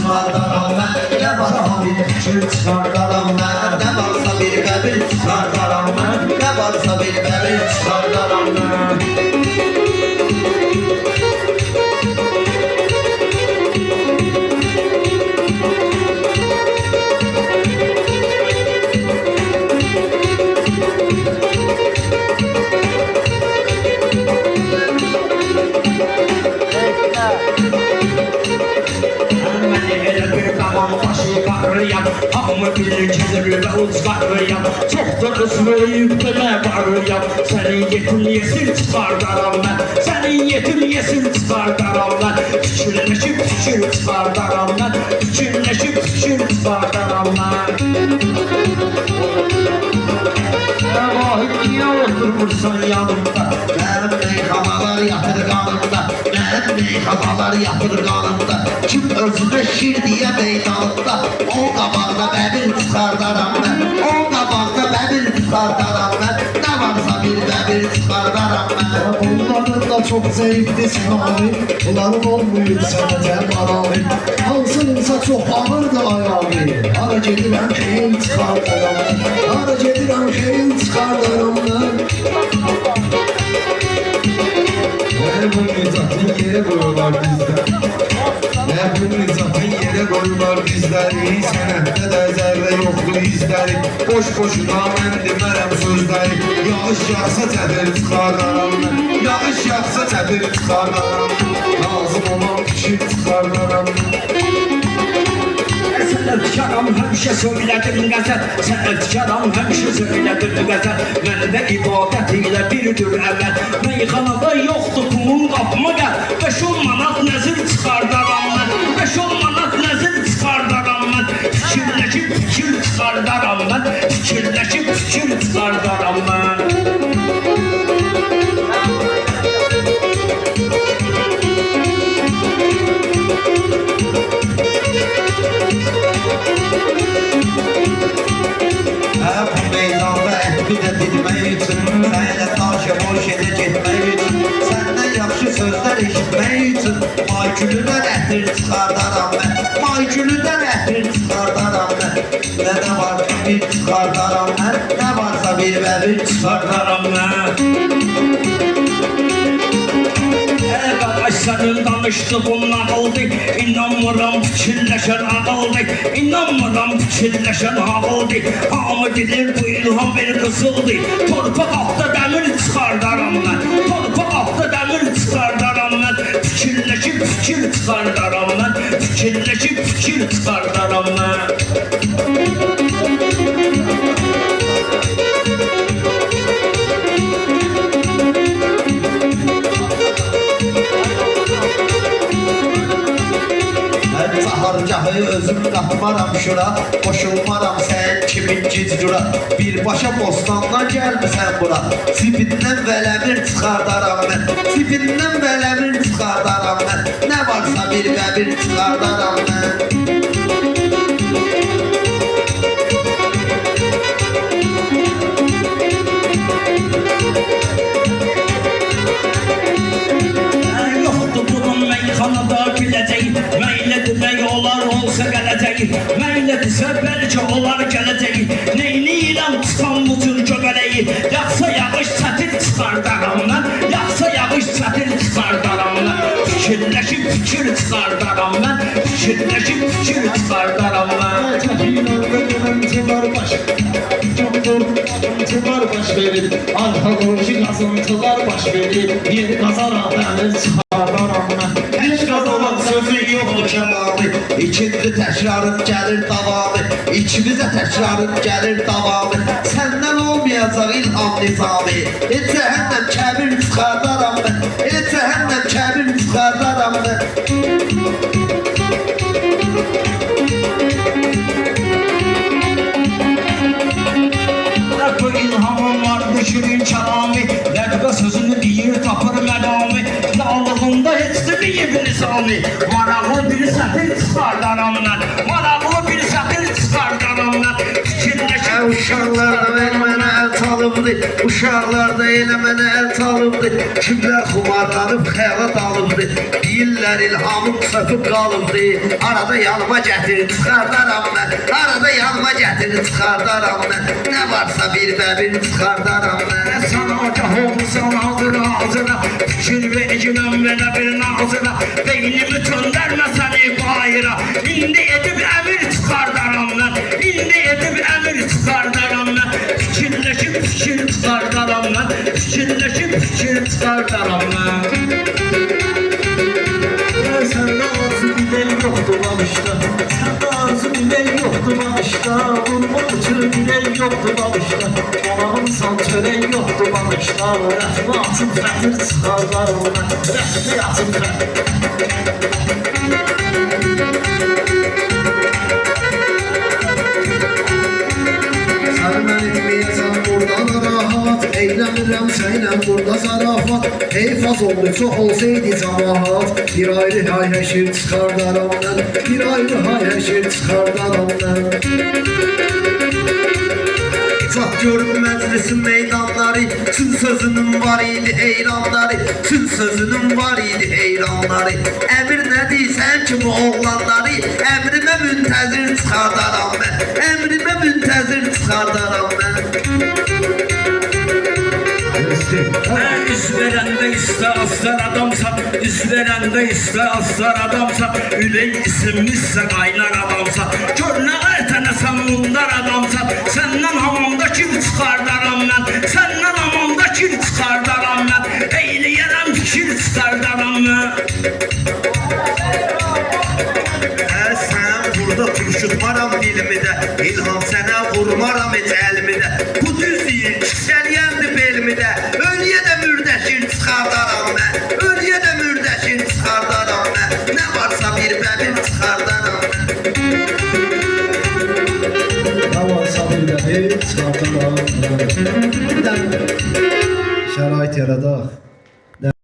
çıkardaram ben. Ne varsa bir fikir çıkardaram ben. Ne varsa bir qəbil çıkardaram ben. Ne varsa bir qəbil çıkardaram ben. Hamı bilir kelir ve uzkarıyam. Çoktur ısrayıp da ne varıyam. Senin yetin yesin çıkardaram ben. Senin yetin yesin çıkardaram ben. Fikirleşip fikir çıkardaram ben. Fikirleşip fikir çıkardaram ben. Vahit niye oturmursan yanımda? Benim meyhanalar yatır kanımda. Benim meyhanalar yatır kanımda. Kim özüne şir diye meydanında. O qabaqda bəbir çıxardaram ben. O qabaqda bəbir çıxardaram ben. Ne varsa bir bəbir çıxardaram ben. Onların da çok zevklisin abi. Bunların olmuyor sənətə maravi. Hansınınsa çok ağırdı ayağı. Hara gedirəm xeyil çıxardaram ben. Hara gedirəm xeyil çıxardaram ben. Bu nizatın yere koyular bizler. Bu nizatın yere koyular bizleri. Sənətdə də zərrə yoxdur izləri. Boş boşuna mən demərəm sözləri. Yağış yağsa çədir çıxardaram mən. Yağış yağsa çədir çıxardaram mən. Lazım olan fikir çıxardaram mən. Sənətkaram həmişə söylədir qəzəl. Sənətkaram həmişə söylədir qəzəl. Məndə ibadət ilə birdir əməl. Meyxanada yoxdur pulun qapıma gəl. 5-10 manat nəzir çıxardaram mən. 5-10 manat nəzir çıxardaram mən. Fikirləşib fikir çıxardaram mən. Fikirləşib fikir çıxardaram mən. Bu meydanda əhvi də bilmək üçün. Sənlə daşa boş edə getmək üçün. Səndən yaxşı sözlər eşitmək üçün. May gülüdən ətir çıxardaram mən. May gülüdən ətir çıxardaram mən. Nə var ki bir çıxardaram mən. Nə varsa bir bəbir çıxardaram mən. Sənin danışdığın ağıldı. İnanmıram fikirləşən ağıldı. İnanmıram fikirləşən ağıldı. Hamı bilir bu ilham bir qızıldı. Torpaq altda dəmir çıxardaram mən. Torpaq altda dəmir çıxardaram mən. Fikirləşib fikir çıxardaram mən. Fikirləşib fikir çıxardaram mən. Harcahı özüm qatmaram şura. Qoşulmaram sən kimin gicdura. Birbaşa bostandan gəlmisən bura. Zibindən vələmir çıxardaram mən. Zibindən vələmir çıxardaram mən. Nə varsa bir qəbir çıxardaram mən. Yoxdur bunun meyxanada biləcək. Meylədir olar olsa gələcək. Meylədirsə bəlkə olar gələcək. Neyniyirəm tutan bu tür göbələyi. Yaxsa yağış çətir çıxardaram mən. Yaxsa yağış çətir çıxardaram mən. Fikirləşib fikir çıxardaram mən. Fikirləşib fikir çıxardaram mən. Təfilə qırıntılar baş Qırıntılar baş verir. Arxeoloji qazıntılar baş verir. Yer qazaraq dəniz çıxardaram mən. Heç qazanan sözü yoxdur kəmalı. İkinci təkrarın gəlir davamı. İkimizə təkrarın gəlir davamı. Səndən olmayacaq ilham nizami. Cəhənnəm kəbir çıxardaram mən. Cəhənnəm kəbir çıxardaram mən. Bu ilhamım var düşürün kəlamı. Ləqbə sözünü deyir tapır məqamı. Lağlığında heç deməyib nizami. Maraqlı bir sətir çıxardaram mən. Maraqlı bir sətir çıxardaram mən. Fikirləşib Uşaqlar ver mənə əl salıbdı Uşaqlarda elə mənə əl çalıbdı Kimlər xumarlanıb xəyala dalıbdı Deyirlər ilhamım söküb qalıbdı Arada yanıma gətir çıxardaram mən Arada yanıma gətir çıxardaram mən Nə varsa bir bəbir çıxardaram mən Sən agah olmuşsan ağzına Fikir vericiləm belə bir nazına Beynimi töndərmə səni bayıra İndi edib əmir çıxardaram mən İndi edib əmir çıxardaram mən Fikirləşib fikir çıxardaram mən Fikirləşib fikir çıxardaram mən Səndə arzu bilək yoxdur bağışda Səndə arzu bilək yoxdur bağışda Vurmaq üçün bilək yoxdur bağışda Qonağımsan çörək yoxdur bağışda Rəfmi açıb fətir çıxardaram mən Rəfmi açıb fətir Sərmən etməyəsən buradan rahat Eyləmirəm sənlə burada zarafat Heyf az oldu çox olsaydı camaat Bir ayrı hayhəşir çıxardaram mən Bir ayrı hayhəşir çıxardaram mən Çat görüb məclisin meydanları Çün sözünün var idi heyranları Çün sözünün var idi heyranları Əmir nə deysən kimi oğlanları Əmrimə müntəzir çıxardaram mən Əmrimə müntəzir çıxardaram mən Mən üz verəndə istə aslar adamsa Üz verəndə istə aslar adamsa Ürək isimlizsə qaynar adamsa Gör nə ərtənəsən mundar adamsa Səndən hamamda kim çıxardaram mən Səndən hamamda kim çıxardaram mən Eyləyərəm fikir çıxardaram mən Sən burada turşutmaram dilimi də İlham sənə vurmaram heç əlimi də Bu düz deyil, kisəliyəndir belimi də Ölüyə də mürdəşir çıxardaram mən Ölüyə də mürdəşir çıxardaram mən Nə varsa bir bəbir çıxardaram mən Nə varsa bir bəbir çıxardaram mən Bir dənə şərait yaradaq